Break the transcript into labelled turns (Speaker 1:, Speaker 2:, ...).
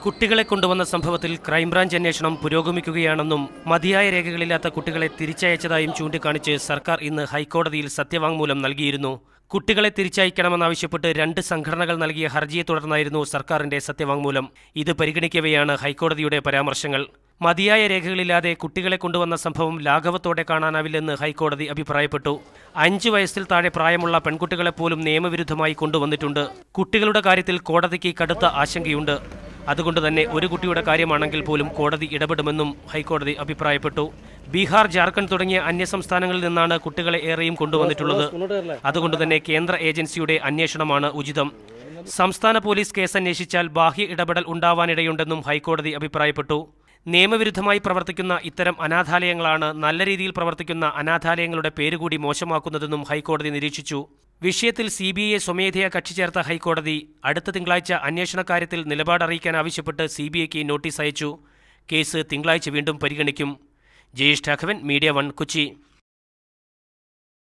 Speaker 1: കുട്ടികളെ കൊണ്ടുവന്ന സംഭവത്തിൽ ക്രൈംബ്രാഞ്ച് അന്വേഷണം പുരോഗമിക്കുകയാണെന്നും മതിയായ രേഖകളില്ലാത്ത കുട്ടികളെ തിരിച്ചയച്ചതായും ചൂണ്ടിക്കാണിച്ച് സർക്കാർ ഇന്ന് ഹൈക്കോടതിയിൽ സത്യവാങ്മൂലം നൽകിയിരുന്നു. കുട്ടികളെ തിരിച്ചയക്കണമെന്നാവശ്യപ്പെട്ട് 2 സംഘടനകൾ നൽകിയ ഹർജിയെ തുടർന്നായിരുന്നു സർക്കാരിന്റെ സത്യവാങ്മൂലം. ഇത് പരിഗണിക്കവെയാണ് ഹൈക്കോടതിയുടെ പരാമർശങ്ങൾ. മതിയായ രേഖകളില്ലാതെ കുട്ടികളെ കൊണ്ടുവന്ന സംഭവം ലാഘവത്തോടെ കാണാനാവില്ലെന്ന് ഹൈക്കോടതി അഭിപ്രായപ്പെട്ടു. 5 വയസ്സിൽ താഴെ പ്രായമുള്ള പെൺകുട്ടികളെപ്പോലും നിയമവിരുദ്ധമായി കൊണ്ടുവന്നിട്ടുണ്ട്. കുട്ടികളുടെ കാര്യത്തിൽ കോടതിക്ക് കടുത്ത ആശങ്കയുണ്ട്. അതുകൊണ്ട് തന്നെ ഒരു കുട്ടിയുടെ കാര്യമാണെങ്കിൽ പോലും കോടതി ഇടപെടുമെന്നും ഹൈക്കോടതി അഭിപ്രായപ്പെട്ടു. ബീഹാർ, ജാർഖണ്ഡ് തുടങ്ങിയ അന്യസംസ്ഥാനങ്ങളിൽ നിന്നാണ് കുട്ടികളെ ഏറെയും കൊണ്ടുവന്നിട്ടുള്ളത്. അതുകൊണ്ട് തന്നെ കേന്ദ്ര ഏജൻസിയുടെ അന്വേഷണമാണ് ഉചിതം. സംസ്ഥാന പോലീസ് കേസന്വേഷിച്ചാൽ ബാഹ്യ ഇടപെടൽ ഉണ്ടാവാനിടയുണ്ടെന്നും ഹൈക്കോടതി അഭിപ്രായപ്പെട്ടു. നിയമവിരുദ്ധമായി പ്രവർത്തിക്കുന്ന ഇത്തരം അനാഥാലയങ്ങളാണ് നല്ല രീതിയിൽ പ്രവർത്തിക്കുന്ന അനാഥാലയങ്ങളുടെ പേരുകൂടി മോശമാക്കുന്നതെന്നും ഹൈക്കോടതി നിരീക്ഷിച്ചു. വിഷയത്തിൽ CBIയെ സ്വമേധയാ കക്ഷി ചേർത്ത ഹൈക്കോടതി അടുത്ത തിങ്കളാഴ്ച അന്വേഷണക്കാര്യത്തിൽ നിലപാടറിയിക്കാൻ ആവശ്യപ്പെട്ട് CBIക്ക് നോട്ടീസ് അയച്ചു. കേസ് തിങ്കളാഴ്ച വീണ്ടും പരിഗണിക്കും. ജയേഷ് രാഘവൻ, മീഡിയ 1, കൊച്ചി.